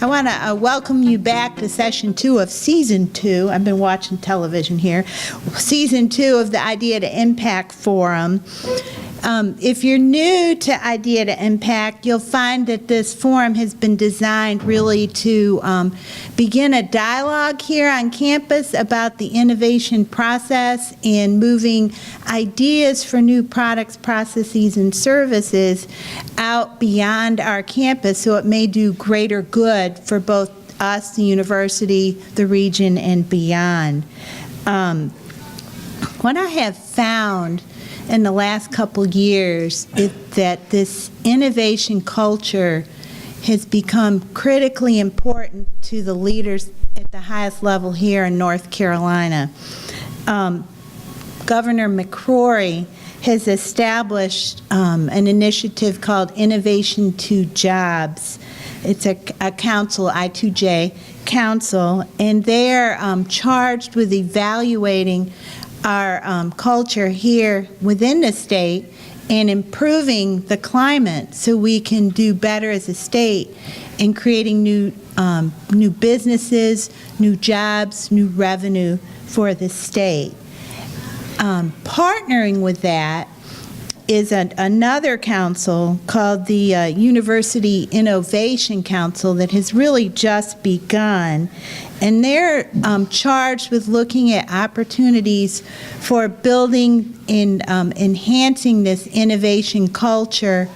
want to welcome you back to session 2 of season 2. I've been watching television here. Season 2 of the Idea to Impact Forum. If you're new to Idea to Impact, you'll find that this forum has been designed really to begin a dialogue here on campus about the innovation process and moving ideas for new products, processes, and services out beyond our campus so it may do greater good for both us, the university, the region, and beyond. What I have found in the last couple years is that this innovation culture has become critically important to the leaders at the highest level here in North Carolina. Governor McCrory has established an initiative called Innovation to Jobs. It's a council, I2J council, and they're charged with evaluating our culture here within the state and improving the climate so we can do better as a state in creating new businesses, new jobs, new revenue for the state. Partnering with that is another council called the University Innovation Council that has really just begun. And they're charged with looking at opportunities for building and enhancing this innovation culture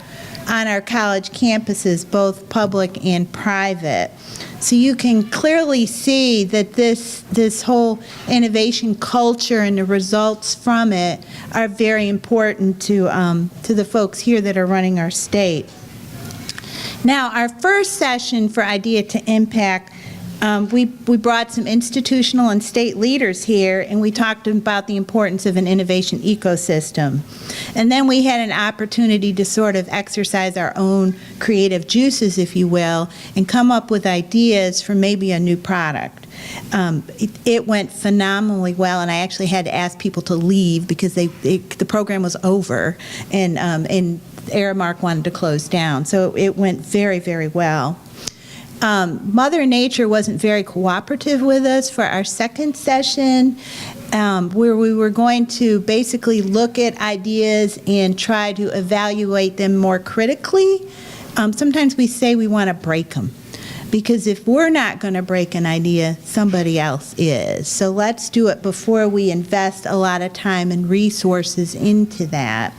on our college campuses, both public and private. So you can clearly see that this whole innovation culture and the results from it are very important to the folks here that are running our state. Now, our first session for Idea to Impact, we brought some institutional and state leaders here, and we talked about the importance of an innovation ecosystem. And then we had an opportunity to sort of exercise our own creative juices, if you will, and come up with ideas for maybe a new product. It went phenomenally well, and I actually had to ask people to leave because the program was over, and Aramark wanted to close down. So it went very, very well. Mother Nature wasn't very cooperative with us for our second session, where we were going to basically look at ideas and try to evaluate them more critically. Sometimes we say we want to break them, because if we're not going to break an idea, somebody else is. So let's do it before we invest a lot of time and resources into that.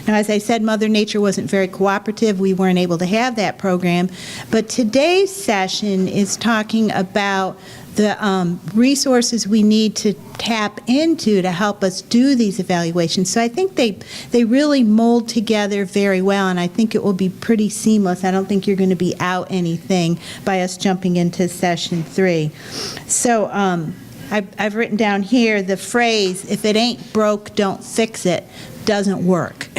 Now, as I said, Mother Nature wasn't very cooperative. We weren't able to have that program. But today's session is talking about the resources we need to tap into to help us do these evaluations. So I think they really mold together very well, and I think it will be pretty seamless. I don't think you're going to be out anything by us jumping into session 3. So I've written down here the phrase, if it ain't broke, don't fix it, doesn't work.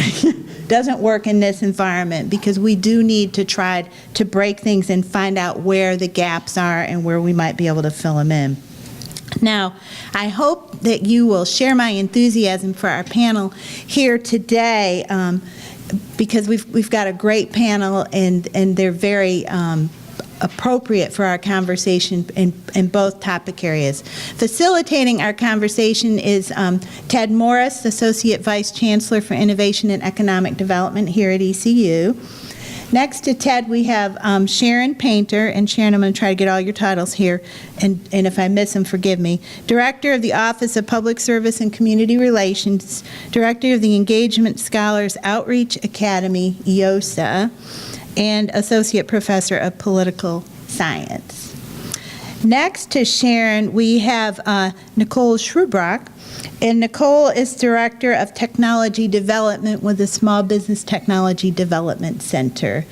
Doesn't work in this environment, because we do need to try to break things and find out where the gaps are and where we might be able to fill them in. Now, I hope that you will share my enthusiasm for our panel here today, because we've got a great panel, and they're very appropriate for our conversation in both topic areas. Facilitating our conversation is Ted Morris, Associate Vice Chancellor for Innovation and Economic Development here at ECU. Next to Ted, we have Sharon Painter, and Sharon, I'm going to try to get all your titles here, and if I miss them, forgive me. Director of the Office of Public Service and Community Relations, Director of the Engagement Scholars Outreach Academy, EOSA, and Associate Professor of Political Science. Next to Sharon, we have Nicole Shrubrock, and Nicole is Director of Technology Development with the Small Business Technology Development Center,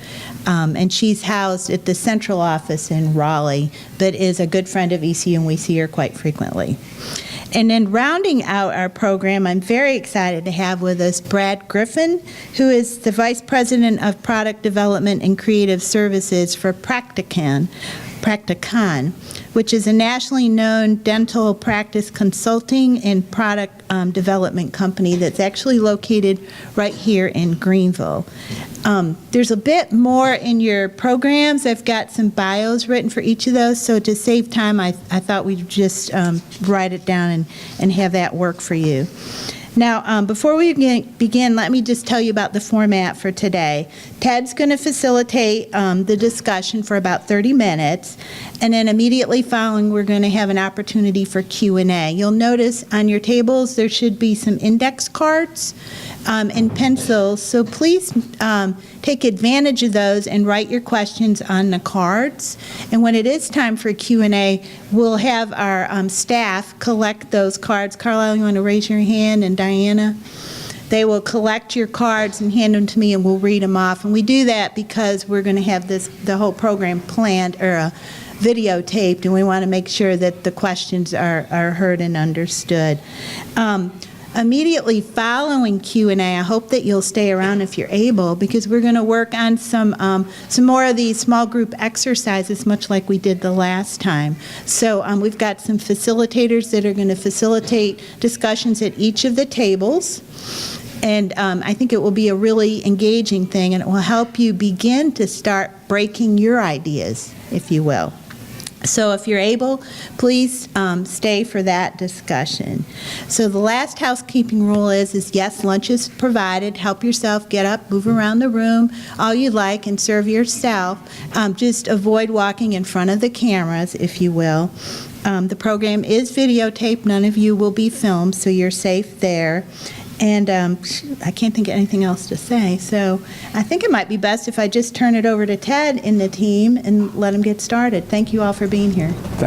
and she's housed at the central office in Raleigh, but is a good friend of ECU, and we see her quite frequently. And then rounding out our program, I'm very excited to have with us Brad Griffin, who is the Vice President of Product Development and Creative Services for Practican. Practicon, which is a nationally known dental practice consulting and product development company that's actually located right here in Greenville. There's a bit more in your programs. I've got some bios written for each of those, so to save time, I thought we'd just write it down and have that work for you. Now, before we begin, let me just tell you about the format for today. Ted's going to facilitate the discussion for about 30 minutes, and then immediately following, we're going to have an opportunity for Q&A. You'll notice on your tables there should be some index cards and pencils, so please take advantage of those and write your questions on the cards. And when it is time for Q&A, we'll have our staff collect those cards. Carlisle, you want to raise your hand, and Diana? They will collect your cards and hand them to me, and we'll read them off. And we do that because we're going to have the whole program planned or videotaped, and we want to make sure that the questions are heard and understood. Immediately following Q&A, I hope that you'll stay around if you're able, because we're going to work on some more of these small group exercises, much like we did the last time. So we've got some facilitators that are going to facilitate discussions at each of the tables. And I think it will be a really engaging thing, and it will help you begin to start breaking your ideas, if you will. So if you're able, please stay for that discussion. So the last housekeeping rule is yes, lunch is provided. Help yourself, get up, move around the room, all you like, and serve yourself. Just avoid walking in front of the cameras, if you will. The program is videotaped. None of you will be filmed, so you're safe there. And I can't think of anything else to say, so I think it might be best if I just turn it over to Ted and the team and let him get started. Thank you all for being here. Thank